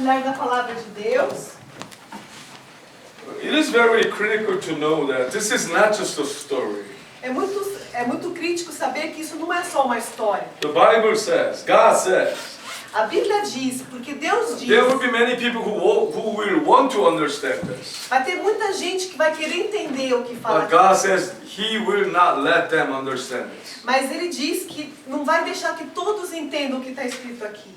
compartilhar da palavra de Deus. It is very critical to know that this is not just a story. É muito crítico saber que isso não é só uma história. The Bible says, God says, A Bíblia diz, porque Deus diz, there will be many people who will want to understand this. vai ter muita gente que vai querer entender o que fala But aqui. God says He will not let them understand this. Mas Ele diz que não vai deixar que todos entendam o que está escrito aqui.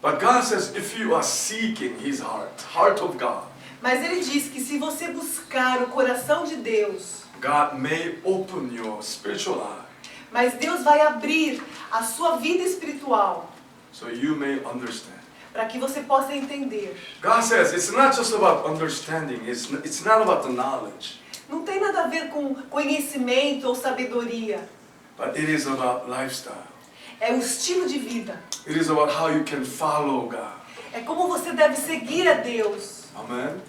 But God says if you are seeking His heart of God, Mas Ele diz que se você buscar o coração de Deus, God may open your spiritual eye mas Deus vai abrir a sua vida espiritual so you may understand. para que você possa entender. God says it's not just about understanding, it's not about the knowledge, Não tem nada a ver com conhecimento ou sabedoria. but it is about lifestyle. É o estilo de vida. It is about how you can follow God. É como você deve seguir a Deus. Amen?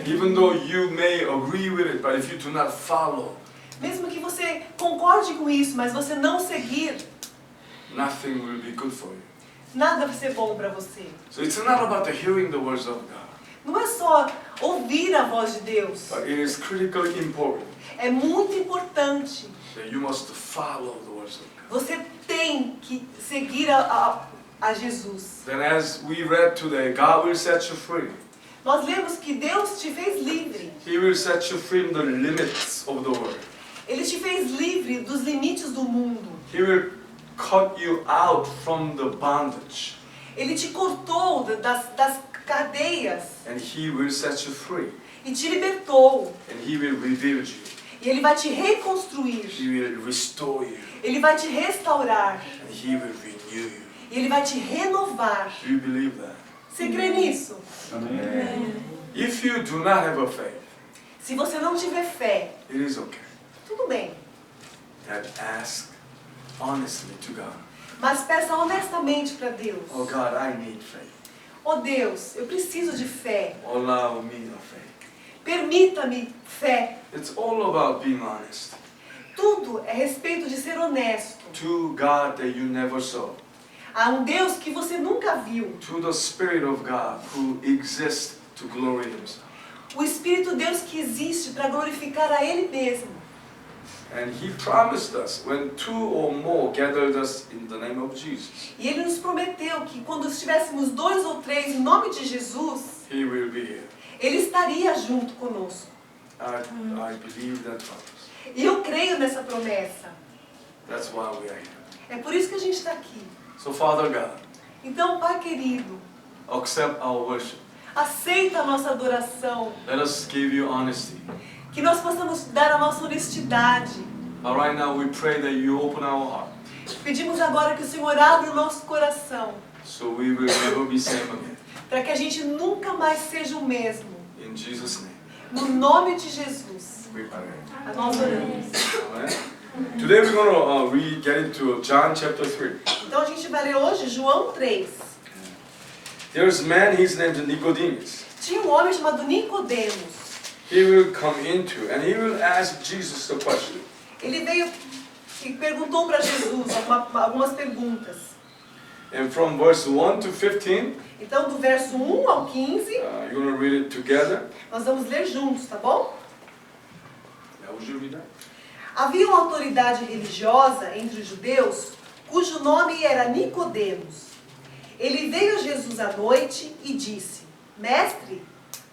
Even though you may agree with it, but if you do not follow, Mesmo que você concorde com isso, mas você não seguir, nothing will be good for you. nada vai ser bom para você. So it's not about the hearing the words of God, Não é só ouvir a voz de Deus. but it is critically important É muito importante. that you must follow the words of God. Você tem que seguir a Jesus. Then as we read today, God will set you free. Nós lemos que Deus te fez livre. He will set you free from the limits of the world. Ele te fez livre dos limites do mundo. He will cut you out from the bondage, Ele te cortou das cadeias and He will set you free, e te libertou. and He will rebuild you. E Ele vai te reconstruir. He will restore you, Ele vai te restaurar. and He will renew you. E Ele vai te renovar. Do you believe that? Você crê nisso? If you do not have a faith, Se você não tiver fé, it is okay. tudo bem. And ask honestly to God. Mas peça honestamente para Deus. Oh God, I need faith. Oh Deus, eu preciso de fé. Allow me a faith. Permita-me fé. It's all about being honest. Tudo é a respeito de ser honesto. To God that you never saw. Há um Deus que você nunca viu. To the Spirit of God who exists to glory Himself. O Espírito Deus que existe para glorificar a Ele mesmo. And He promised us, when two or more gathered us in the name of Jesus, E Ele nos prometeu que quando estivéssemos 2 ou 3 em nome de Jesus, He will be here. Ele estaria junto conosco. I believe that promise. E eu creio nessa promessa. That's why we are here. É por isso que a gente está aqui. So Father God, Então, Pai querido, accept our worship. aceita a nossa adoração. Let us give you honesty. Que nós possamos dar a nossa honestidade. But right now we pray that you open our heart, Pedimos agora que o Senhor abra o nosso coração. so we will never be same again. Para que a gente nunca mais seja o mesmo. In Jesus' name, No nome de Jesus. we pray. Nós oramos. Amen. Today we're going to get into John chapter 3. Então a gente vai ler hoje João 3. There's a man, his name is Nicodemus. Tinha um homem chamado Nicodemos. He will come into and he will ask Jesus the question. Ele veio e perguntou para Jesus algumas perguntas. And from verse 1 to 15, Então do verso 1 ao 15, you're going to read it together. nós vamos ler juntos, tá bom? Yeah, would you read that? Havia uma autoridade religiosa entre os judeus, cujo nome era Nicodemos. Ele veio a Jesus à noite e disse: Mestre,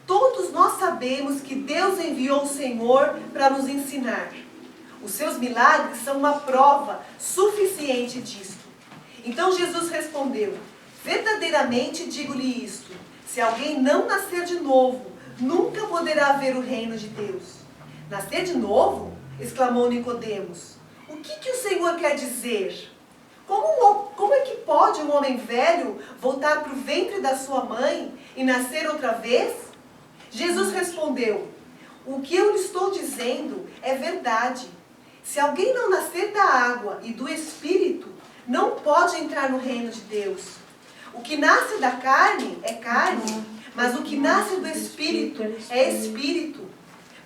todos nós sabemos que Deus enviou o Senhor para nos ensinar. Os seus milagres são uma prova suficiente disto. Então Jesus respondeu: Verdadeiramente digo-lhe isto, se alguém não nascer de novo, nunca poderá ver o reino de Deus. Nascer de novo? Exclamou Nicodemos. O que o Senhor quer dizer? Como é que pode um homem velho voltar para o ventre da sua mãe e nascer outra vez? Jesus respondeu: O que eu lhe estou dizendo é verdade. Se alguém não nascer da água e do Espírito, não pode entrar no reino de Deus. O que nasce da carne é carne, mas o que nasce do Espírito é Espírito.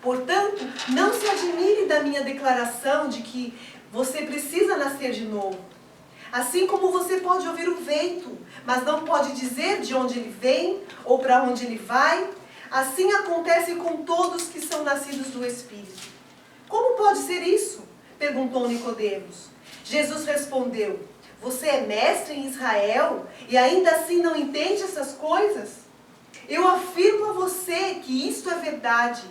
Portanto, não se admire da minha declaração de que você precisa nascer de novo. Assim como você pode ouvir o vento, mas não pode dizer de onde ele vem ou para onde ele vai, assim acontece com todos que são nascidos do Espírito. Como pode ser isso? Perguntou Nicodemos. Jesus respondeu: você é mestre em Israel e ainda assim não entende essas coisas? Eu afirmo a você que isto é verdade.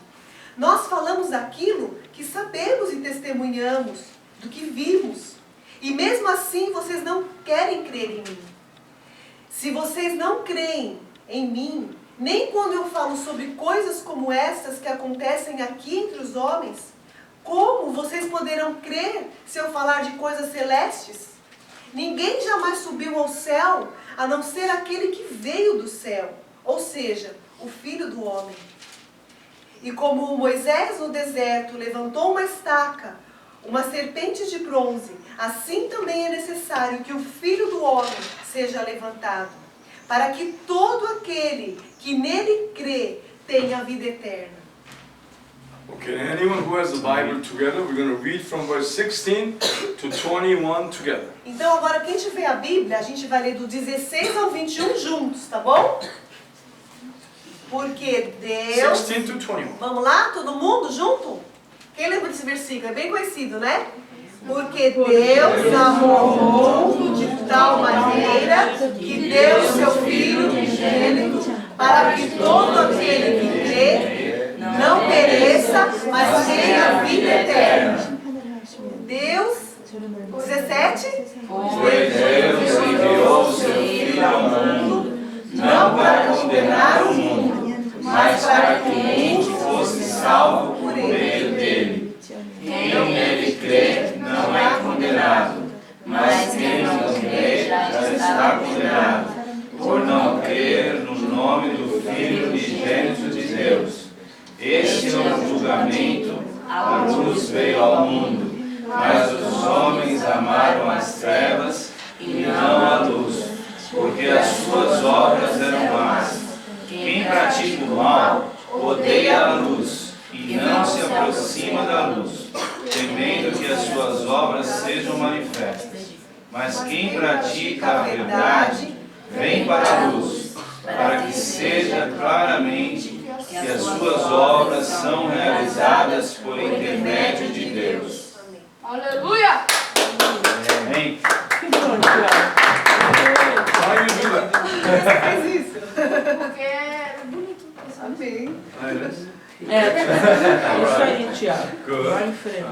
Nós falamos aquilo que sabemos e testemunhamos, do que vimos. E mesmo assim vocês não querem crer em mim. Se vocês não creem em mim, nem quando eu falo sobre coisas como estas que acontecem aqui entre os homens, como vocês poderão crer se eu falar de coisas celestes? Ninguém jamais subiu ao céu, a não ser aquele que veio do céu, ou seja, o Filho do Homem. E como Moisés no deserto levantou uma estaca, uma serpente de bronze, assim também é necessário que o Filho do Homem seja levantado, para que todo aquele que nele crê tenha vida eterna. Okay, anyone who has the Bible together, we're going to read from verse 16 to 21 together. Então agora quem tiver a Bíblia, a gente vai ler do 16 ao 21 juntos, tá bom? Porque Deus... 16 to 21. Vamos lá, todo mundo junto? Quem lembra desse versículo? É bem conhecido, né? Porque Deus amou o mundo de tal maneira que deu seu Filho unigênito para que todo aquele que crê não pereça, mas tenha vida eterna. Deus, 17? Pois Deus enviou seu Filho ao mundo, não para condenar o mundo, mas para que o mundo fosse salvo por meio dele. Quem nele crê não é condenado, mas quem não crê já está condenado, por não crer no nome do Filho unigênito de Deus. Este é o julgamento: a luz veio ao mundo, mas os homens amaram as trevas e não a luz, porque as suas obras eram más. Quem pratica o mal odeia a luz e não se aproxima da luz, temendo que as suas obras sejam manifestas. Mas quem pratica a verdade vem para a luz, para que seja claramente que as suas obras são realizadas por intermédio de Deus. Aleluia! Amém? How do you do that? Faz isso. Porque é bonito. Amém. Isso aí, Tiago. Good. Vai em frente.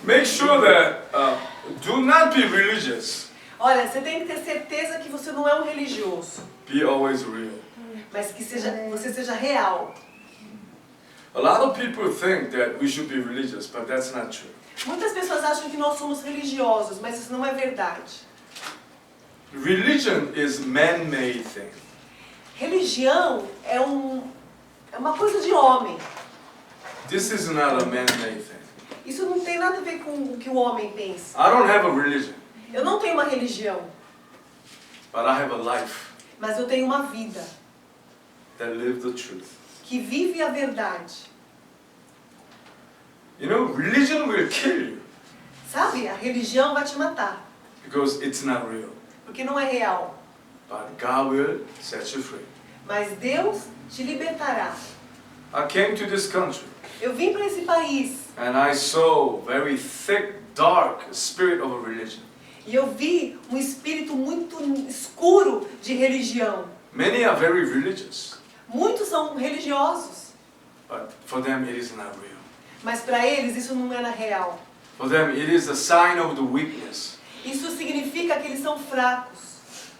Make sure that do not be religious. Olha, você tem que ter certeza que você não é um religioso, Be always real. mas que você seja real. A lot of people think that we should be religious, but that's not true. Muitas pessoas acham que nós somos religiosos, mas isso não é verdade. Religion is man-made thing. Religião é uma coisa de homem. This is not a man-made thing. Isso não tem nada a ver com o que o homem pensa. I don't have a religion, Eu não tenho uma religião, but I have a life mas eu tenho uma vida that lives the truth. que vive a verdade. You know, religion will kill you Sabe? A religião vai te matar, because it's not real. porque não é real. But God will set you free. Mas Deus te libertará. I came to this country Eu vim para esse país and I saw very thick, dark spirit of a religion. e eu vi um espírito muito escuro de religião. Many are very religious, Muitos são religiosos, but for them it is not real. mas para eles isso não era real. For them it is a sign of the weakness. Isso significa que eles são fracos.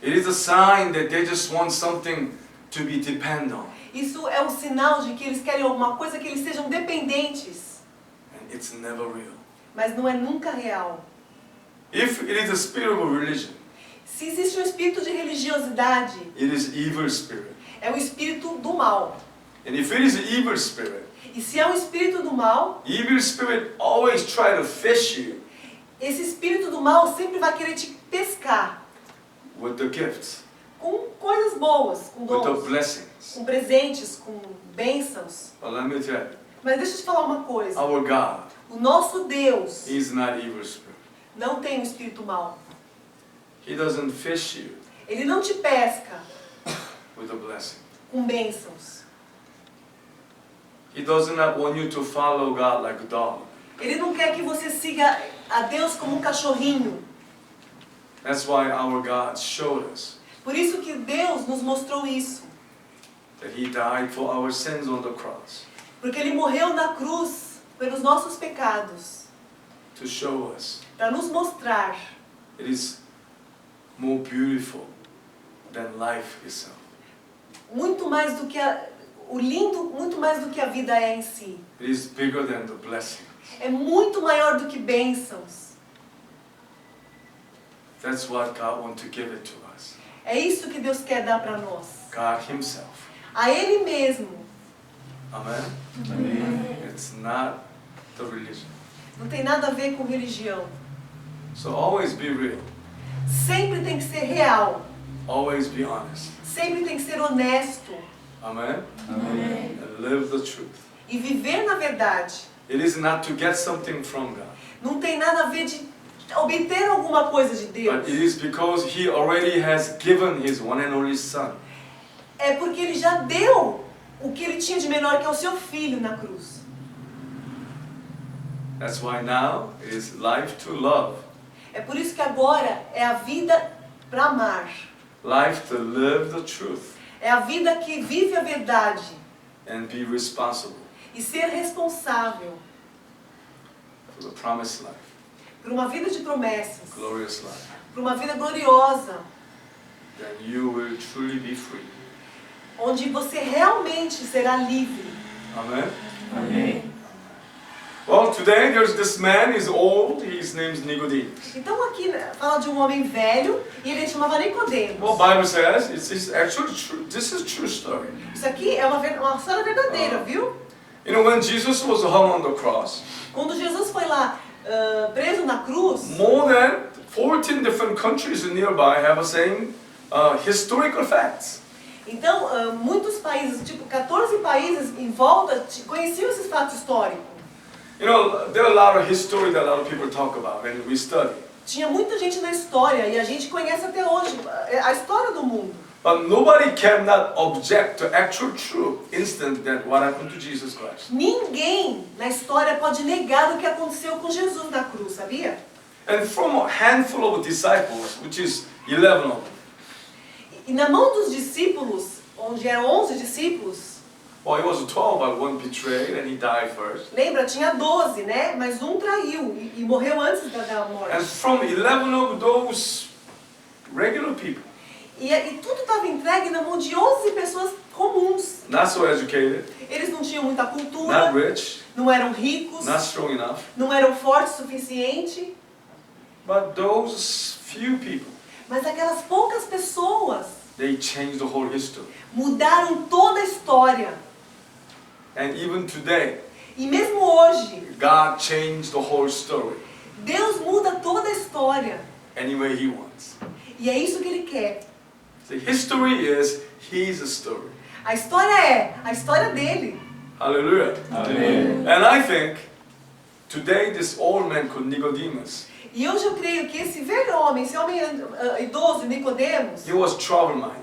It is a sign that they just want something to be dependent on. Isso é um sinal de que eles querem alguma coisa que eles sejam dependentes, And it's never real. mas não é nunca real. If it is a spirit of a religion, Se existe um espírito de religiosidade, it is evil spirit. é o espírito do mal. And if it is an evil spirit, E se é um espírito do mal, evil spirit always try to fish you esse espírito do mal sempre vai querer te pescar with the gifts, com coisas boas, com with the dons, blessings. com presentes, com bênçãos. But let me tell you, Mas deixa eu te falar uma coisa. our God O nosso Deus is not evil spirit. não tem um espírito mau. He doesn't fish you Ele não te pesca with a blessing. com bênçãos. He does not want you to follow God like a dog. Ele não quer que você siga a Deus como um cachorrinho. That's why our God showed us Por isso que Deus nos mostrou isso. that He died for our sins on the cross Porque Ele morreu na cruz pelos nossos pecados. to show us Para nos mostrar it is more beautiful than life itself. muito mais do que o lindo, muito mais do que a vida é em si. It is bigger than the blessing. É muito maior do que bênçãos. That's what God wants to give it to us. É isso que Deus quer dar para nós. God Himself. A Ele mesmo. Amen? Amém. It's not the religion. Não tem nada a ver com religião. So always be real. Sempre tem que ser real. Always be honest. Sempre tem que ser honesto. Amen? Amém. And live the truth. E viver na verdade. It is not to get something from God, Não tem nada a ver de obter alguma coisa de Deus. but it is because He already has given His one and only Son. É porque Ele já deu o que Ele tinha de melhor, que é o seu Filho na cruz. That's why now it is life to love, É por isso que agora é a vida para amar. life to live the truth É a vida que vive a verdade. and be responsible E ser responsável for the promised life, por uma vida de promessas. glorious life. Por uma vida gloriosa. Then you will truly be free. Onde você realmente será livre. Amen? Amém. Well, today there's this man, he's old, his name is Nicodemus. Então aqui fala de um homem velho e ele chamava Nicodemos. Well, Bible says, it's actually true, this is true story. Isso aqui é uma história verdadeira, viu? You know, when Jesus was hung on the cross, Quando Jesus foi lá preso na cruz, more than 14 different countries nearby have the same historical facts. então muitos países, tipo 14 países em volta, conheciam esses fatos históricos. You know, there are a lot of history that a lot of people talk about and we study. Tinha muita gente na história e a gente conhece até hoje a história do mundo. But nobody cannot object to actual true instant that what happened to Jesus Christ. Ninguém na história pode negar o que aconteceu com Jesus na cruz, sabia? And from a handful of disciples, which is 11 of them, E na mão dos discípulos, onde eram 11 discípulos, well, it was 12, but one betrayed and he died first. lembra, tinha 12, né? Mas um traiu e morreu antes da And morte. from 11 of those regular people, E tudo estava entregue na mão de 11 pessoas comuns. not so educated, Eles não tinham muita cultura, not rich, não eram ricos, not strong enough, não eram fortes o suficiente. but those few people, Mas aquelas poucas pessoas they changed the whole history. mudaram toda a história. And even today, E mesmo hoje, God changed the whole story Deus muda toda a história. any way He wants. E é isso que Ele quer. The history is His story. A história é a história dele. Hallelujah. Amém. And I think today this old man called Nicodemus, E hoje eu creio que esse velho homem, esse homem idoso, Nicodemos, he was trouble-minded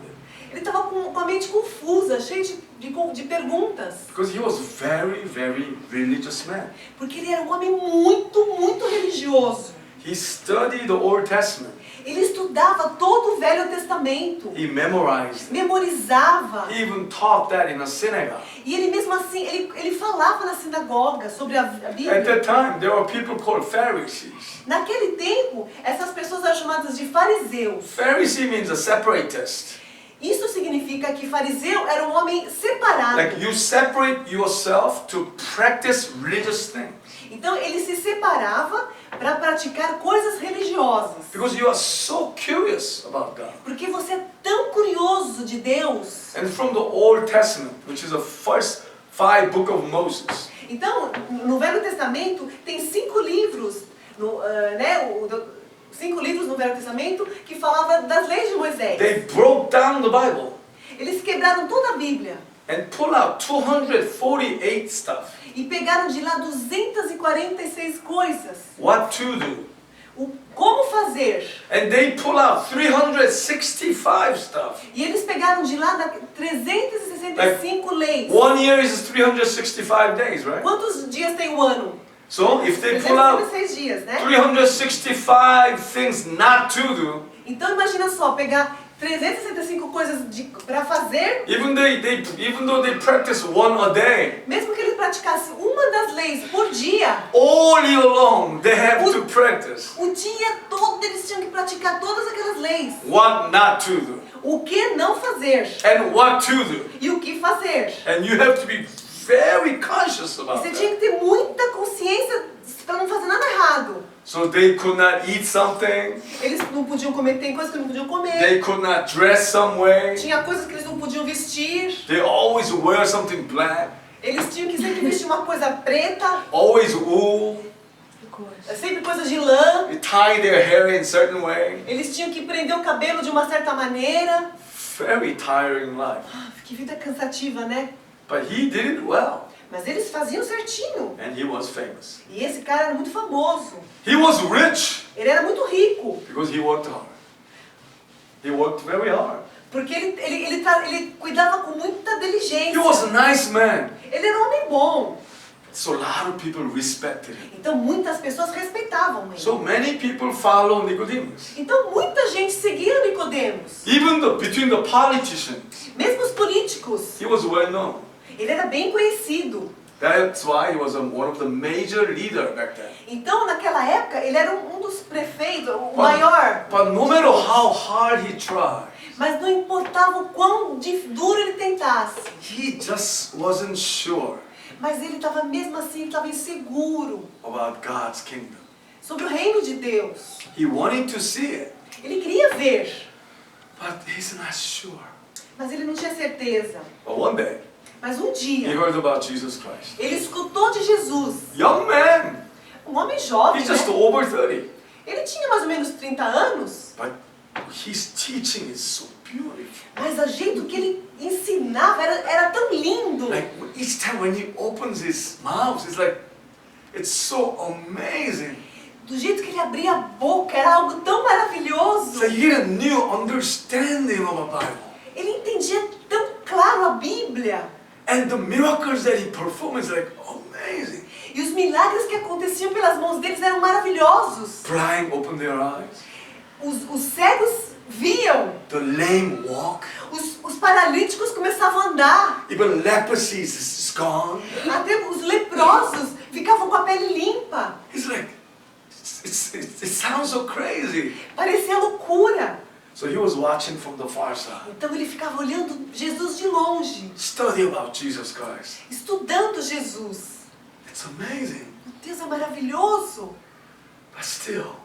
ele estava com a mente confusa, cheio de perguntas. because he was very, very religious man. Porque ele era um homem muito, muito religioso. He studied the Old Testament. Ele estudava todo o Velho Testamento. He memorized it. Memorizava. He even taught that in a synagogue. E ele mesmo assim, ele falava na sinagoga sobre a At Bíblia. that time, there were people called Pharisees. Naquele tempo, essas pessoas eram chamadas de fariseus. Pharisee means a separatist. Isso significa que fariseu era um homem separado. Like you separate yourself to practice religious things. Então ele se separava para praticar coisas religiosas. Because you are so curious about God. Porque você é tão curioso de Deus. And from the Old Testament, which is the first 5 books of Moses, Então, no Velho Testamento tem 5 livros, 5 livros no Velho Testamento que falavam das leis de Moisés. they broke down the Bible Eles quebraram toda a Bíblia and pulled out 248 stuff. e pegaram de lá 246 coisas. What to do, como fazer. And they pull out 365 stuff. E eles pegaram de lá 365 leis. 1 year is 365 days, right? Quantos dias tem o ano? So if they pull out 366 dias, né? 365 things not to do, Então imagina só, pegar 365 coisas para fazer, even though they practice one a day, mesmo que ele praticasse uma das leis por dia, all year long they have to practice o dia todo eles tinham que praticar todas aquelas leis. what not to do O que não fazer and what to do. e o que fazer. And you have to be very conscious about Você tinha that. que ter muita consciência para não fazer nada errado. So they could not eat something, Eles não podiam comer, tem coisas que não podiam comer. they could not dress some way, Tinha coisas que eles não podiam vestir. they always wear something black, Eles tinham que sempre vestir uma coisa preta, always wool, sempre coisas de lã. they tie their hair in certain way. Eles tinham que prender o cabelo de uma certa maneira. Very tiring life. Que vida cansativa, né? But he did it well, Mas eles faziam certinho. and he was famous. E esse cara era muito famoso. He was rich Ele era muito rico. because he worked hard. He worked very hard. Porque ele cuidava com muita He diligência. was a nice man. Ele era um homem bom. So a lot of people respected him. Então muitas pessoas respeitavam ele. So many people follow Nicodemus. Então muita gente seguia Nicodemos. Even between the politicians, Mesmo os políticos. he was well known. Ele era bem conhecido. That's why he was one of the major leaders back then. Então naquela época ele era um dos prefeitos, o maior. But no matter how hard he tried, Mas não importava o quão duro ele tentasse. he just wasn't sure Mas ele estava mesmo assim, estava inseguro about God's kingdom. sobre o reino de Deus. He wanted to see it, Ele queria ver, but he's not sure. mas ele não tinha certeza. But one day, Mas um he dia, heard about Jesus Christ. ele escutou de Jesus. Young man, Um homem jovem, he's just né? over 30. Ele tinha mais ou menos 30 anos, But his teaching is so beautiful. mas o jeito que ele ensinava era tão lindo. Like each time when he opens his mouth, it's so amazing. Do jeito que ele abria a boca, era algo tão maravilhoso. It's like he had a new understanding of a Bible. Ele entendia tão claro a Bíblia. And the miracles that he performed is like amazing. E os milagres que aconteciam pelas mãos deles eram maravilhosos. Blind open their eyes. Os cegos viam. The lame walk. Os paralíticos começavam a andar. Even leprosy is gone. Até os leprosos ficavam com a pele limpa. It's like, it sounds so crazy. Parecia loucura. So he was watching from the far side. Então ele ficava olhando Jesus de longe, Study about Jesus Christ. estudando Jesus. It's amazing. Meu Deus, é maravilhoso. But still,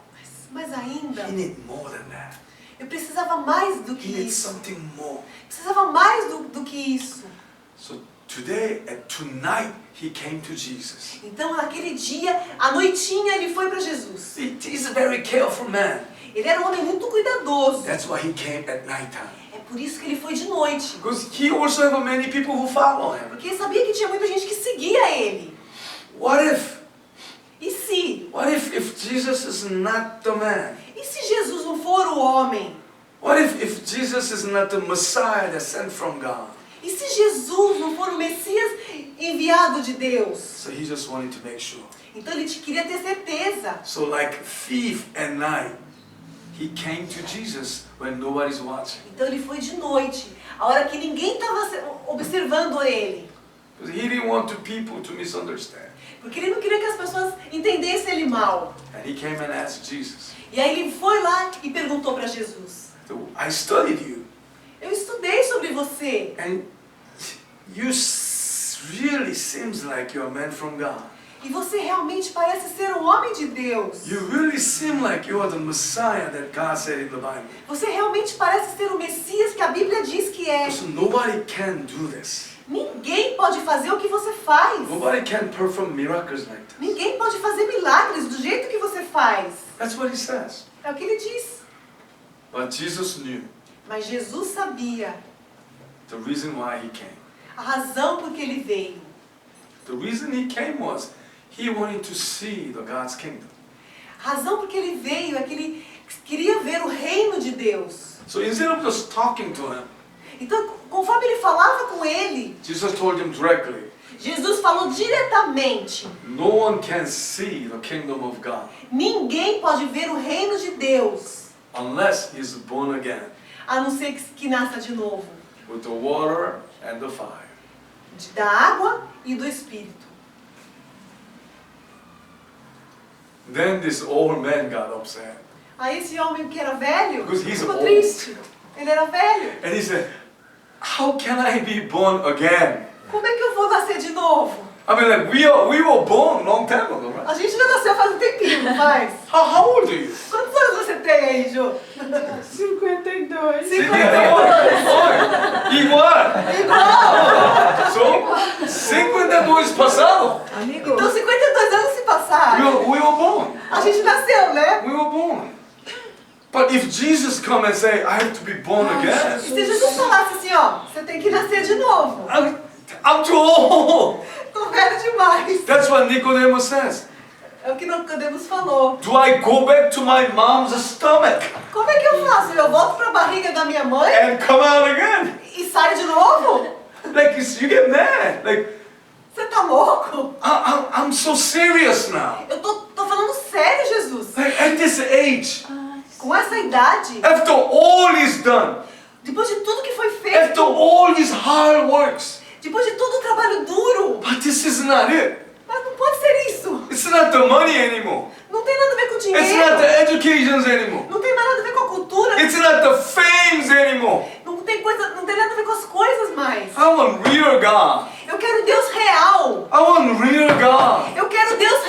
Mas ainda, he needs more than that. eu precisava mais do He que needs isso. something more. Precisava mais do que isso. So tonight, he came to Jesus. Então naquele dia, à noitinha, ele foi para Jesus. He's a very careful man. Ele era um homem muito cuidadoso. That's why he came at nighttime. É por isso que ele foi de noite. Because he also have many people who follow him. Porque ele sabia que tinha muita gente que seguia ele. What if E se Jesus is not the man? E se Jesus não for o homem? What if Jesus is not the Messiah that's sent from God? E se Jesus não for o Messias enviado de Deus? So he just wanted to make sure. Então ele queria ter certeza. So like thief at night, he came to Jesus when nobody's watching. Então ele foi de noite, a hora que ninguém estava observando ele. Because he didn't want the people to misunderstand. Porque ele não queria que as pessoas entendessem ele mal. And he came and asked Jesus, E aí ele foi lá e perguntou para Jesus. so I studied you, Eu estudei sobre você. and you really seems like you're a man from God. E você realmente parece ser um homem de Deus. You really seem like you are the Messiah that God said in the Bible. Você realmente parece ser o Messias que a Bíblia diz que é. So nobody can do this. Ninguém pode fazer o que você faz. Nobody can perform miracles like this. Ninguém pode fazer milagres do jeito que você faz. That's what he says. É o que ele diz. But Jesus knew Mas Jesus sabia the reason why he came. a razão por que ele veio. The reason he came was he wanted to see the God's kingdom. A A razão por que ele veio é que ele queria ver o reino de Deus. So instead of just talking to him, Então, conforme ele falava com ele, Jesus told him directly, Jesus falou diretamente: no one can see the kingdom of God ninguém pode ver o reino de Deus unless he's born again a não ser que nasça de novo, with the water and the fire. da água e do Espírito. Then this old man got upset. Aí esse homem que era velho Because he's ficou old. triste. Ele era velho. And he said, how can I be born again? Como é que eu vou nascer de novo? I mean, like, we were born long time ago, right? A gente já nasceu faz um tempinho, não faz? How old are you? Quantos anos você tem aí, Ju? 52. 52. Igual. Igual! So, 52 passado. Então 52 anos se passaram. We were born. A gente nasceu, né? We were born. But if Jesus come and say, I have to be born E again, se Jesus falasse assim, ó, você tem que nascer de novo. I'm too old. Tô velho demais. That's what Nicodemus says. É o que Nicodemus falou. Do I go back to my mom's stomach Como é que eu faço? Eu volto pra barriga da minha mãe and come out again? e saio de novo? Like, you get mad. Like, Você tá louco? I'm so serious now. Eu tô falando sério, Jesus. Like, at this age, Com essa idade, after all is done, depois de tudo que foi after feito, all these hard works, depois de todo o trabalho duro, but this is not it. mas não pode ser isso. It's not the money anymore. Não tem nada a ver com It's not dinheiro. the educations anymore. Não tem mais nada a ver com a cultura. It's not the fames anymore. Não tem nada a ver com as coisas mais. I want real God. Eu quero Deus real. I want real God. Eu quero Deus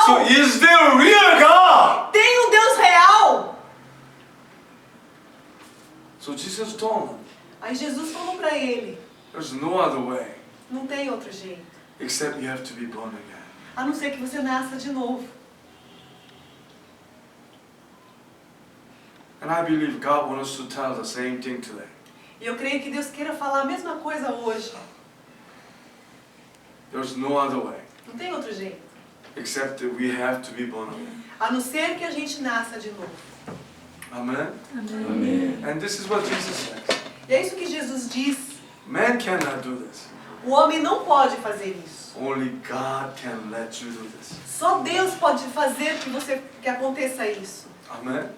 So real. is there real God? Tem um Deus real. So Jesus told him, Aí Jesus falou pra ele, there's no other way não tem outro jeito. except you have to be born again. A não ser que você nasça de novo. And I believe God wants us to tell the same thing today. E eu creio que Deus queira falar a mesma coisa hoje. There's no other way Não tem outro jeito. except that we have to be born again. A não ser que a gente nasça de novo. Amen? Amen. And this is what Jesus says. E é isso que Jesus diz. Man cannot do this. O homem não pode fazer isso. Only God can let you do this. Só Deus pode fazer que aconteça isso. Amen?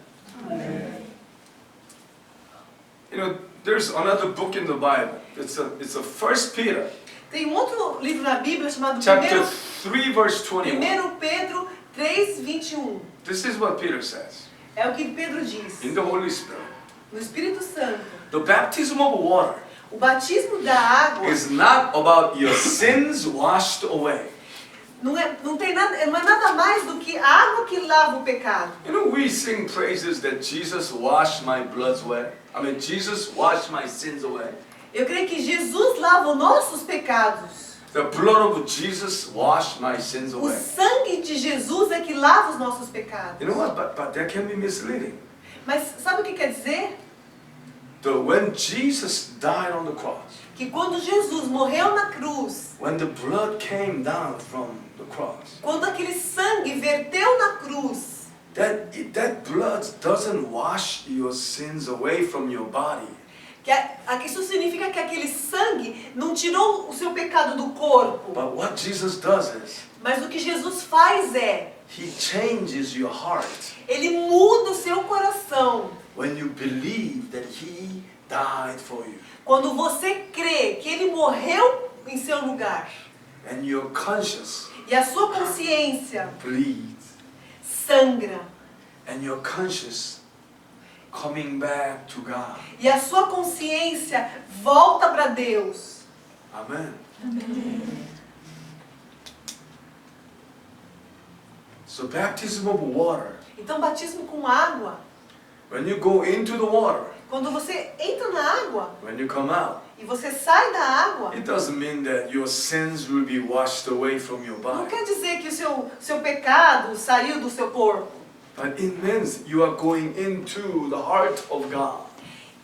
You know, there's another book in the Bible. It's a 1 Peter, Tem um outro livro na Bíblia chamado chapter 3, verse 21. 1 Pedro 3:21. This is what Peter says. É o que Pedro diz. In the Holy Spirit, No Espírito Santo, the baptism of water o batismo da água is not about your sins washed away. não é nada mais do que a água que lava o pecado. You know, we sing praises that Jesus washed my blood away. I mean, Jesus washed my sins away. Eu creio que Jesus lava os nossos pecados. The blood of Jesus washed my sins O away. sangue de Jesus é que lava os nossos pecados. You know what? But that can be misleading. Mas sabe o que quer dizer? When Jesus died on the cross, Que quando Jesus morreu na cruz, when the blood came down from the cross, quando aquele sangue verteu na cruz, that blood doesn't wash your sins away from your body. isso significa que aquele sangue não tirou o seu pecado do corpo. But what Jesus does is, Mas o que Jesus faz é, He changes your heart Ele muda o seu coração. when you believe that He died for you. Quando você crê que Ele morreu em seu lugar. And your conscience E a sua consciência bleeds. sangra. And your conscience coming back to God. E a sua consciência volta para Deus. Amen. So baptism of water, Então, batismo com água. when you go into the water, Quando você entra na água when you come out, e você sai da água, it doesn't mean that your sins will be washed away from your não body. quer dizer que o seu pecado saiu do seu corpo. But it means you are going into the heart of God.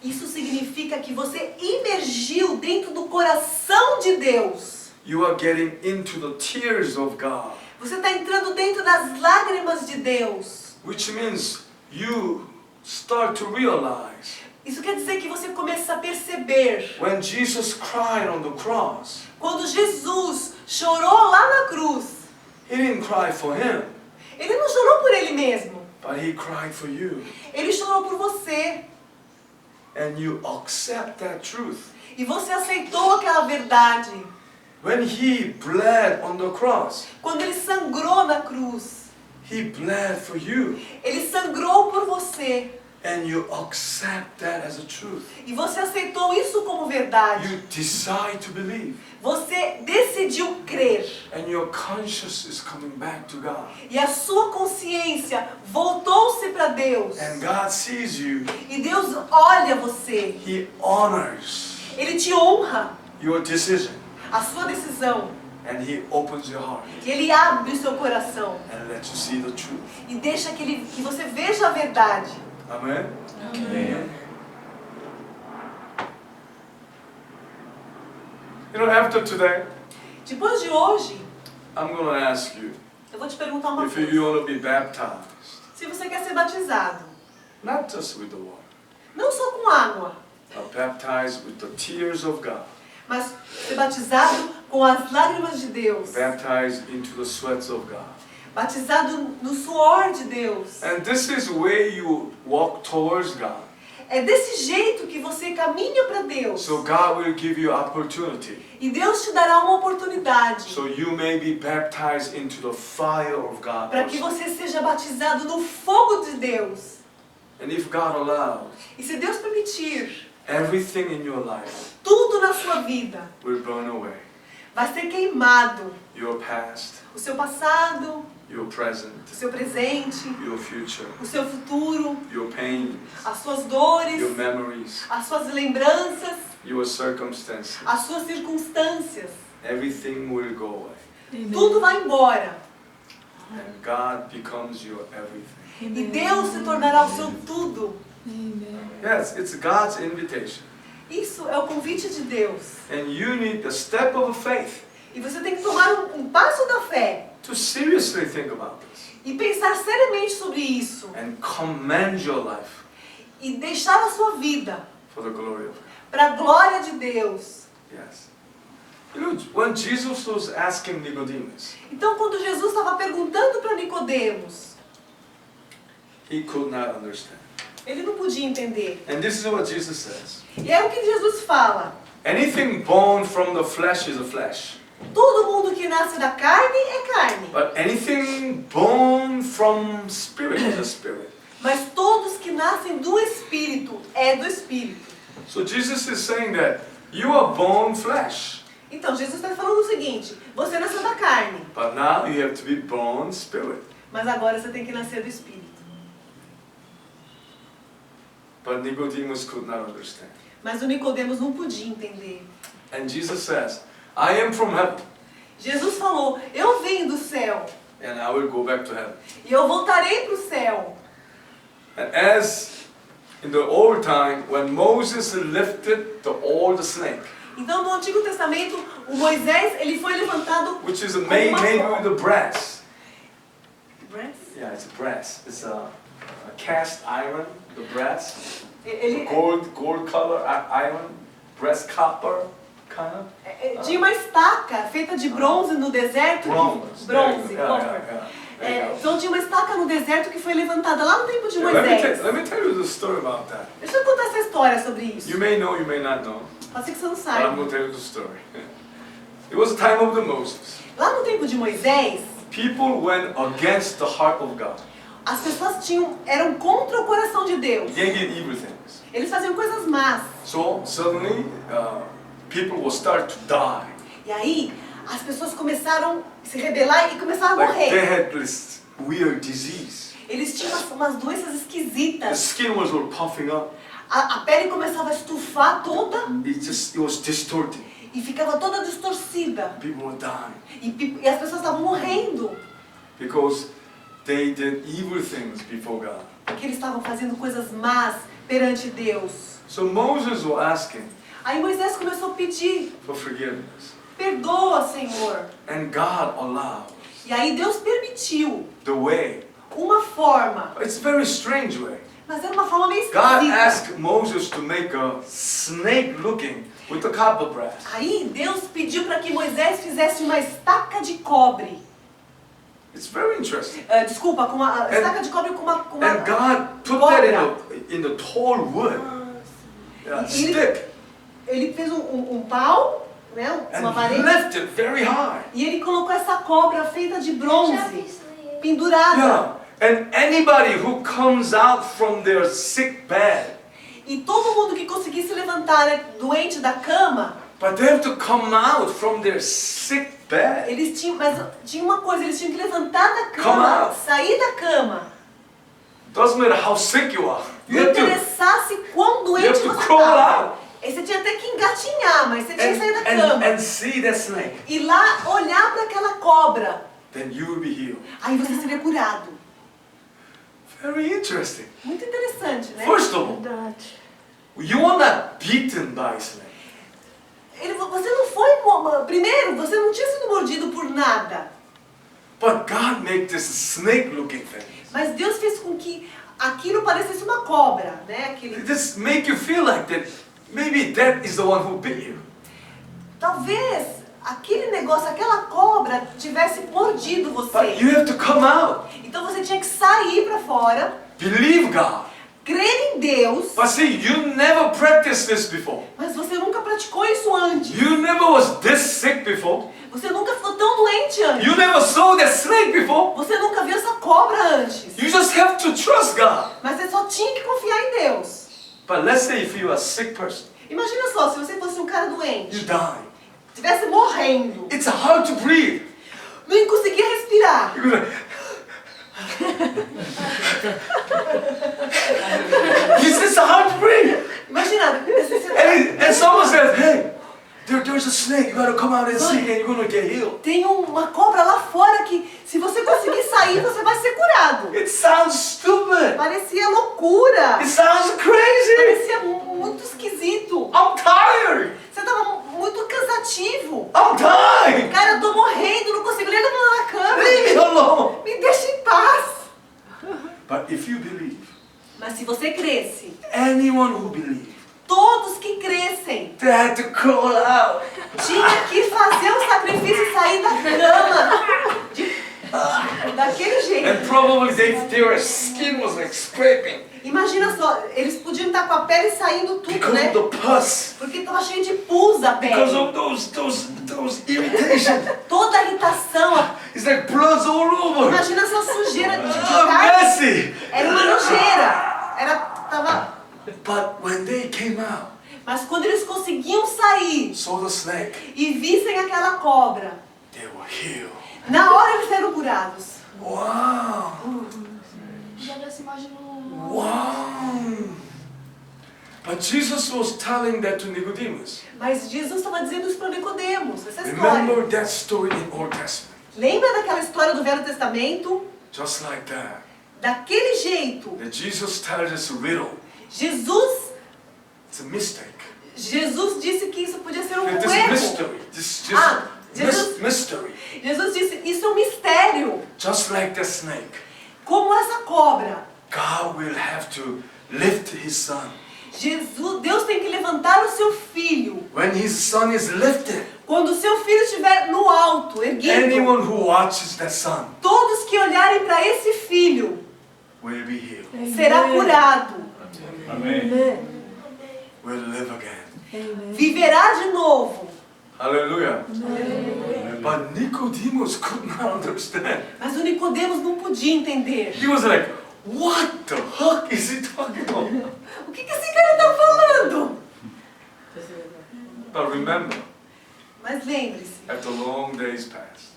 Isso significa que você imergiu dentro do coração de Deus. You are getting into the tears of God. Você está entrando dentro das lágrimas de Deus. which means you start to realize Isso quer dizer que você começa a perceber. when Jesus cried on the cross, Quando Jesus chorou lá na cruz, he didn't cry for him, ele não chorou por ele mesmo. but he cried for you. Ele chorou por você. And you accept that truth. E você aceitou aquela verdade. When he bled on the cross, Quando ele sangrou na cruz, he bled for you. ele sangrou por você. And you accept that as a truth. E você aceitou isso como verdade. You decide to believe. Você decidiu crer. And your conscience is coming back to God. E a sua consciência voltou-se para Deus. And God sees you. E Deus olha você. He honors Ele te honra, your decision. a sua decisão. And he opens your heart E Ele abre o seu coração. and lets you see the truth. E deixa que você veja a verdade. Amen? Amen. You know, after today, Depois de hoje, I'm going to ask you eu vou te perguntar uma if coisa. you want to be baptized. Se você quer ser batizado, Not just with the water, não só com água, but baptized with the tears of God. mas ser batizado com as lágrimas de Deus. Baptized into the sweats of God. Batizado no suor de Deus. And this is where you walk towards God. É desse jeito que você caminha para Deus. So God will give you opportunity. E Deus te dará uma oportunidade So you may be baptized into the fire of God. para que also. você seja batizado no fogo de Deus. And if God allows, E se Deus permitir, everything in your life tudo na sua vida will burn away. vai ser queimado. Your past, O seu passado, your present, o seu presente, your future, o seu futuro, your pain, as suas dores, your memories, as suas lembranças, your circumstances. as suas circunstâncias. Everything will go away. Tudo vai embora. And God becomes your everything. E Deus se tornará o seu tudo. Yes, it's God's invitation. Isso é o convite de Deus. And you need the step of faith E você tem que tomar um passo da fé to seriously think about this e pensar seriamente sobre isso. and commend your life E deixar a sua vida for the glory of God. para a glória de Deus. Yes. You know, when Jesus was asking Nicodemus, Então, quando Jesus estava perguntando para Nicodemos, he could not understand. ele não podia entender. And this is what Jesus says. E é o que Jesus fala. Anything born from the flesh is a flesh. Todo mundo que nasce da carne é carne. But anything born from spirit is a spirit. Mas todos que nascem do Espírito é do Espírito. So Jesus is saying that you are born flesh. Então, Jesus está falando o seguinte: você nasceu da carne, But now you have to be born spirit. mas agora você tem que nascer do Espírito. But Nicodemus could not understand. Mas o Nicodemos não podia entender. And Jesus says, I am from heaven, Jesus falou: eu venho do céu and I will go back to heaven. e eu voltarei para o céu. And as in the old time, when Moses lifted the old snake, Então, no Antigo Testamento, o Moisés ele foi levantado. which is made with the brass. Yeah, it's brass. It's a cast iron, the brass. Ele Gold color iron, brass copper, kind of. tinha uma estaca feita de bronze no deserto. Bronze. Bronze, Yeah, copper. yeah. There you go. Então tinha uma estaca no deserto que foi levantada lá no tempo de Yeah, Moisés. let me tell you the story about that. Deixa eu contar essa história sobre isso. You may know, you may not know, Pode ser que você não but I'm saiba. going to tell you the story. It was the time of the Moses. Lá no tempo de Moisés, People went against the heart of God. as pessoas eram contra o coração de Deus. They did evil things. Eles faziam coisas más. So suddenly, people will start to die. E aí, as pessoas começaram a se rebelar e começaram a Like they morrer. had this weird disease. Eles tinham umas doenças The esquisitas. skin was all puffing up. A pele começava a estufar toda It was distorted. e ficava toda distorcida. People were dying E as pessoas estavam morrendo. because they did evil things before God. Porque eles estavam fazendo coisas más perante Deus. So Moses was asking Aí Moisés começou a pedir: for forgiveness. perdoa, Senhor. And God allowed E aí Deus permitiu the way uma forma. It's a very strange way. Mas era uma forma meio God esquisita. asked Moses to make a snake looking with the copper brass. Aí Deus pediu para que Moisés fizesse uma estaca de cobre. It's very interesting. Desculpa, com uma estaca de cobre com uma And God put that in the tall wood, stick, Ele fez um pau, né, uma and parede, lifted very high. e ele colocou essa cobra feita de bronze, pendurada. Yeah. And anybody who comes out from their sick bed, E todo mundo que conseguisse levantar, né, doente da cama, but they have to come out from their sick bed. eles tinham, mas tinha uma coisa, eles tinham que levantar da Come cama, out. sair da cama. Doesn't matter how sick you are. Não You have to, interessasse quão doente have to você crawl estava. out. Aí você tinha até que engatinhar, mas você tinha que sair da cama. and see that snake. E lá olhar para aquela cobra. Then you will be healed. Aí você seria curado. Very interesting. Muito interessante, né? First of all, Verdade. you are not beaten by a snake. Você não foi... Primeiro, você não tinha sido mordido por nada. But God made this snake looking thing. Mas Deus fez com que aquilo parecesse uma cobra, né? This make you feel like that maybe that is the one who bit you. Talvez aquele negócio, aquela cobra tivesse mordido But você. you have to come out. Então você tinha que sair para fora, Believe God. crer em Deus, But see, you never practiced this before. mas você nunca praticou isso antes. You never was this sick before. Você nunca ficou tão doente antes. You never saw that snake before. Você nunca viu essa cobra antes. You just have to trust God. Mas você só tinha que confiar em Deus. But let's say if you are a sick person, Imagina só, se você fosse um cara you doente, die. estivesse morrendo, It's hard to breathe. não conseguia respirar. You're gonna. It's hard to breathe. Imagina, And someone says, hey, there's a snake. You gotta come out and see, and you're gonna get healed. tem uma cobra lá fora que, se você conseguir sair, você vai ser curado. It sounds stupid. Parecia loucura. It sounds crazy. Parecia muito esquisito. I'm tired. Você estava muito cansativo. I'm dying. Cara, eu tô morrendo, não consigo nem levantar na cama. Leave me alone. Me deixa em paz. But if you believe, Mas se você cresce, anyone who believes, todos que crescem, they had to crawl out. tinha que fazer o sacrifício e sair da cama. Daquele jeito. And probably their skin was like scraping Imagina só, eles podiam estar com a pele saindo tudo, because né? of the pus, Porque estava cheio de pus a because pele. of those irritation. Toda a irritação. It's like blood's all over. Imagina essa sujeira de Oh, carne. messy. Era uma nojeira. Tava... But when they came out, Mas quando eles conseguiam sair saw the snake, e vissem aquela cobra, they were healed. na hora eles eram curados. Wow. Já dessa imagem no... Wow. But Jesus was telling that to Nicodemus. Mas Jesus estava dizendo isso para Nicodemos, essa história. Remember that story in Old Testament. Lembra daquela história do Velho Testamento? Just like that. Daquele jeito, That Jesus tells us a riddle. Jesus It's a mistake. disse que isso podia ser um This erro. mystery. This mystery. Jesus disse, isso é um mistério. Just like the snake. Como essa cobra. God will have to lift his son. Deus tem que levantar o seu filho. When his son is lifted, Quando o seu filho estiver no alto, erguido, anyone who watches that son todos que olharem para esse filho will be healed. será curado. Amém. Will live again. Viverá de novo. Hallelujah. But Nicodemus could not understand. Mas o Nicodemos não podia entender. He was like, what the heck is he talking about? O que esse cara está falando? But remember, Mas lembre-se, after long days passed,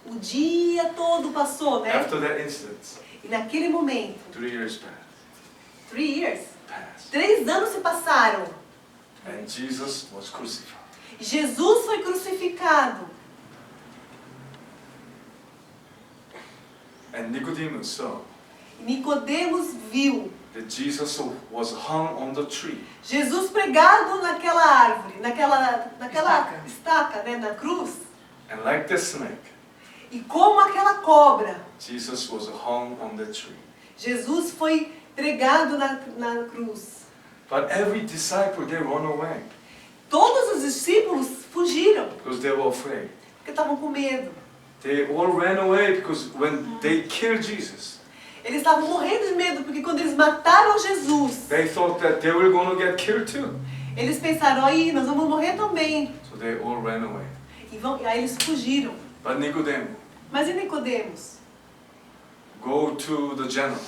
o dia todo passou, né? after that incident, E naquele momento, 3 years passed. 3 years, Passed. 3 anos se passaram. And Jesus was crucified. Jesus foi crucificado. And Nicodemus saw Nicodemos viu that Jesus was hung on the tree. Jesus pregado naquela árvore, naquela estaca, né, na cruz. And like the snake, E como aquela cobra, Jesus was hung on the tree. Jesus foi pregado na cruz. But every disciple, they run away Todos os discípulos fugiram, because they were afraid. porque estavam com medo. They all ran away because when they killed Jesus, Eles estavam morrendo de medo, porque quando eles mataram Jesus, they thought that they were going to get killed too. eles pensaram, aí nós vamos morrer também. So they all ran away. E aí eles fugiram. But Nicodemus, Mas e Nicodemos? go to the general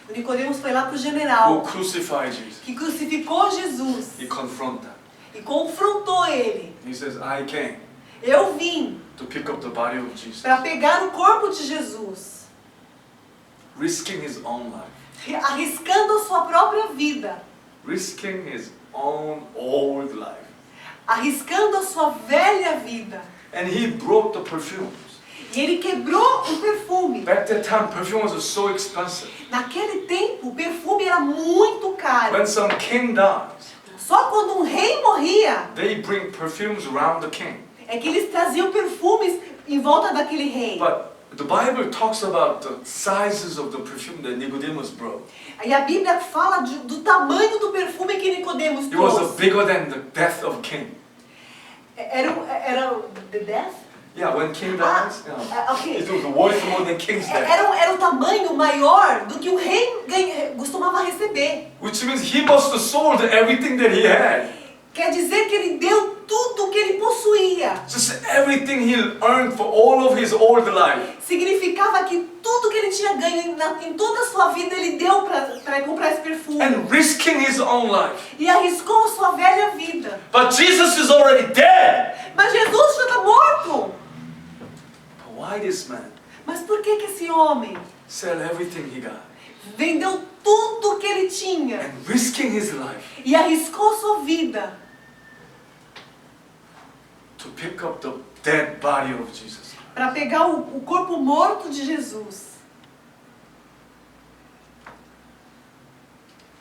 O Nicodemos foi lá para o who general, crucified Jesus. que crucificou Jesus He confronted them. e confrontou ele. He says, I came Eu vim to pick up the body of Jesus, para pegar o corpo de Jesus, risking his own life, arriscando a sua própria vida, risking his own old life. arriscando a sua velha vida. And he broke the perfumes. E ele quebrou o perfume. Back that time, perfumes were so expensive. Naquele tempo, o perfume era muito caro. When some king dies, Só quando um rei morria, they bring perfumes around the king. é que eles traziam perfumes em volta daquele rei. But the Bible talks about the sizes of the perfume that Nicodemus brought. E a Bíblia fala do tamanho do perfume que Nicodemos It was trouxe. bigger than the death of king. Era the death? Yeah, when king dies, Ok. it was worth more than king's death. Era o tamanho maior do que o rei costumava receber. Which means he must have sold everything that he had. Quer dizer que ele deu tudo o que ele possuía. Just everything he earned for all of his old life. Significava que tudo que ele tinha ganho em toda a sua vida ele deu para comprar esse perfume. And risking his own life. E arriscou a sua velha vida. But Jesus is already dead. Mas Jesus já está morto. But why this man Mas por que esse homem sell everything he got vendeu tudo que ele tinha and risking his life e arriscou sua vida to pick up the dead body of Jesus? para pegar o corpo morto de Jesus?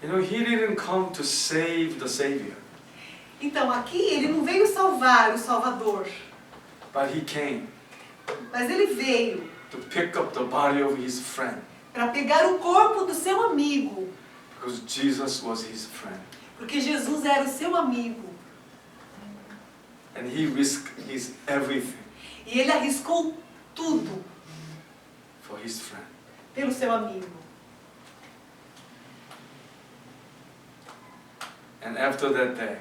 You know, he didn't come to save the Savior, Então aqui ele não veio salvar o Salvador, but he came mas ele veio to pick up the body of his friend, para pegar o corpo do seu amigo, because Jesus was his friend. porque Jesus era o seu amigo. And he risked his everything E ele arriscou tudo for his friend. pelo seu amigo. And after that day,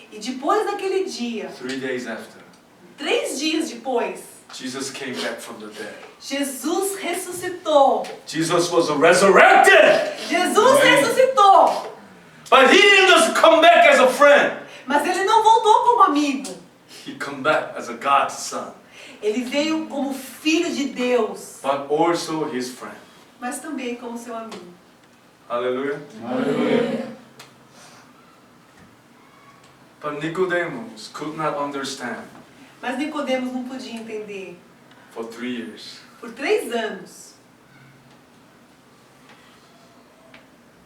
E depois daquele dia, 3 days after, 3 dias depois, Jesus came back from the dead. Jesus ressuscitou. Jesus was resurrected! Jesus ressuscitou. But he didn't just come back as a friend. Mas ele não voltou como amigo. He come back as a God's son, Ele veio como filho de Deus, but also his friend. mas também como seu amigo. Hallelujah. Hallelujah. But Nicodemus could not understand Mas Nicodemos não podia entender. for 3 years. Por 3 anos.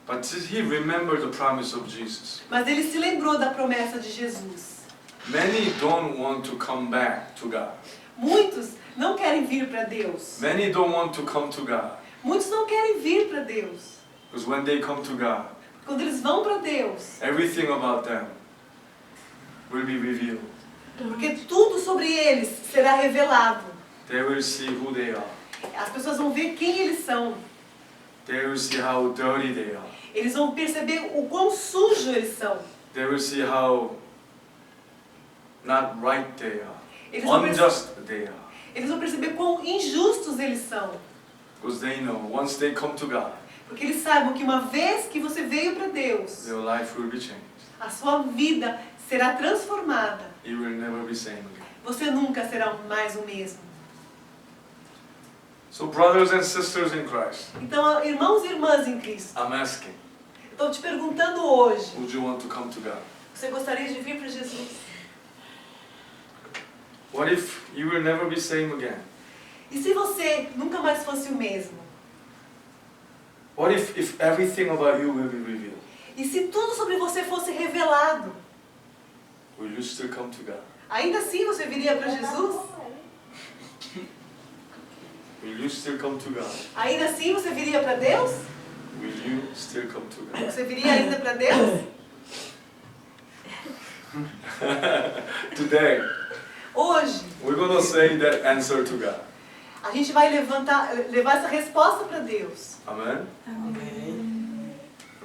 But he remembered the promise of Jesus. Mas ele se lembrou da promessa de Jesus. Many don't want to come back to God. Muitos não querem vir para Deus. Many don't want to come to God. Muitos não querem vir para Deus. Because when they come to God, Quando eles vão para Deus, everything about them will be revealed. porque tudo sobre eles será revelado. They will see who they are. As pessoas vão ver quem eles são. They will see how dirty they are. Eles vão perceber o quão sujo eles são. They will see how not right they are. Eles vão, Unjust they are. eles vão perceber quão injustos eles são. Because they know once they come to God, Porque eles saibam que uma vez que você veio para Deus, their life will be changed. a sua vida será transformada. It will never be same again. Você nunca será mais o mesmo. So brothers and sisters in Christ, Então, irmãos e irmãs em Cristo, I'm asking, estou te perguntando hoje, would you want to come to God? você gostaria de vir para Jesus? What if you will never be same again? E se você nunca mais fosse o mesmo? What if everything about you will be revealed? E se tudo sobre você fosse revelado? Will you still come to God? Ainda assim você viria para Jesus? still come to God? Ainda assim você viria para Deus? Will you still come to God? Você viria ainda para Deus? Today, Hoje, we're going to say that answer to God. a gente vai levar essa resposta para Deus. Amen? Amém.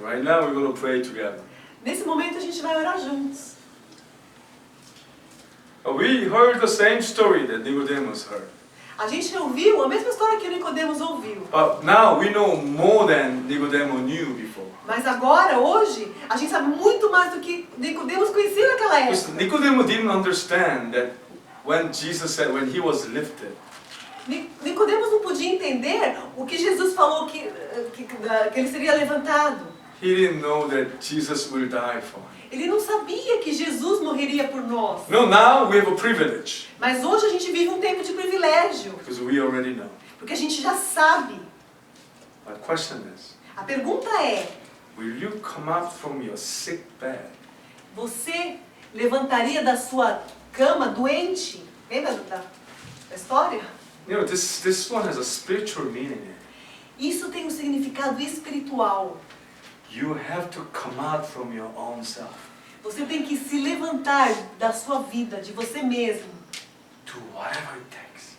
Right now, we're going to pray together. Nesse momento a gente vai orar juntos. We heard the same story that Nicodemus heard. A gente ouviu a mesma história que Nicodemos ouviu. But now we know more than Nicodemus knew before. Mas agora, hoje, a gente sabe muito mais do que Nicodemos conhecia naquela Because época. Nicodemus didn't understand that when Jesus said, when he was lifted, Nicodemos não podia entender o que Jesus falou que ele seria levantado. he didn't know that Jesus will die for him. Ele não sabia que Jesus morreria por nós. No, now we have a privilege. Mas hoje a gente vive um tempo de privilégio, Because we already know. porque a gente já sabe. But the question is, A pergunta é, will you come out from your sick bed? você levantaria da sua cama doente? Lembra da história? You know, this one has a spiritual meaning in it. Isso tem um significado espiritual. You have to come out from your own self. Você tem que se levantar da sua vida, de você mesmo. Do whatever it takes.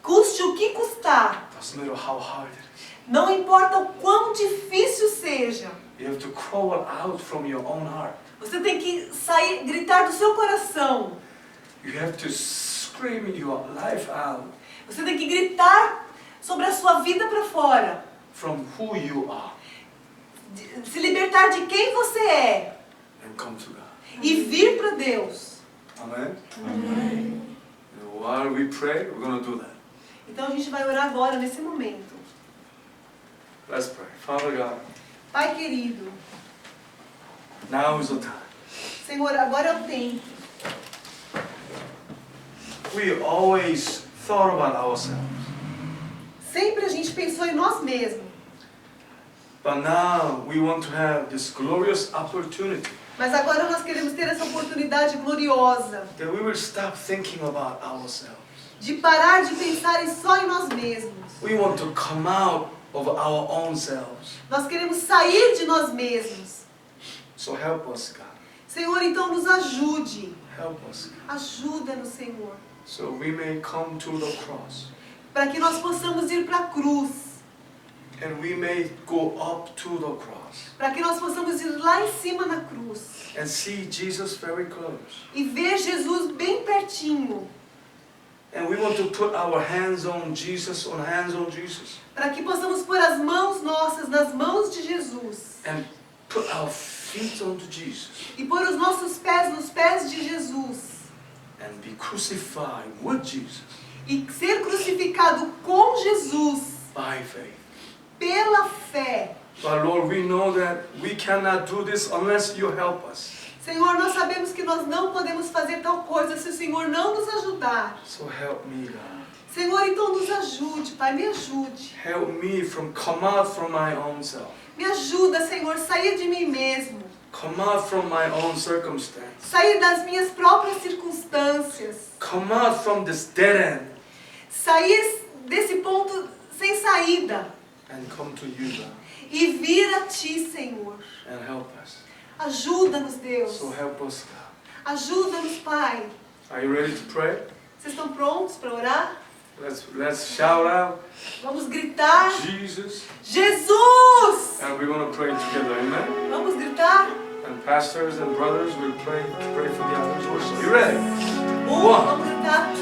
Custe o que custar. Doesn't matter how hard it is. Não importa o quão difícil seja. You have to crawl out from your own heart. Você tem que sair, gritar do seu coração. You have to scream your life out Você tem que gritar sobre a sua vida para fora. from who you are Se libertar de quem você é. and come to God. E vir para Deus. Amen? Amém. And while we pray, we're going to do that. Então a gente vai orar agora, nesse momento. Let's pray. Father God, Pai querido, now is the time. Senhor, agora é o tempo. We always thought about ourselves. Sempre a gente pensou em nós mesmos. But now we want to have this glorious opportunity Mas agora nós queremos ter essa oportunidade gloriosa that we will stop thinking about ourselves. de parar de pensar só em nós mesmos. We want to come out of our own selves. Nós queremos sair de nós mesmos. So help us, God. Senhor, então nos ajude. Help us, God. Ajuda-nos, Senhor. So we may come to the cross. Para que nós possamos ir para a cruz. And we may go up to the cross Para que nós possamos ir lá em cima na cruz. and see Jesus very close. E ver Jesus bem pertinho. And we want to put our hands on Jesus, Para que possamos pôr as mãos nossas nas mãos de Jesus. and put our feet onto Jesus E pôr os nossos pés nos pés de Jesus. and be crucified with Jesus E ser crucificado com Jesus by faith. pela fé. But Lord, we know that we cannot do this unless you help us. Senhor, nós sabemos que nós não podemos fazer tal coisa se o Senhor não nos ajudar. So help me, God. Senhor, então nos ajude, Pai, me ajude. Help me come out from my own self. Me ajuda, Senhor, sair de mim mesmo. Come out from my own circumstance. Sair das minhas próprias circunstâncias. Come out from this dead end Sair desse ponto sem saída. and come to you, God, E vir a Ti, Senhor. and help us. Ajuda-nos, Deus. So help us, God. Ajuda-nos, Pai. Are you ready to pray? Vocês estão prontos para orar? Let's shout out, Vamos gritar. Jesus, Jesus! and we're going to pray together, amen? Vamos gritar. And pastors and brothers will pray for the others also. You ready? Vamos gritar.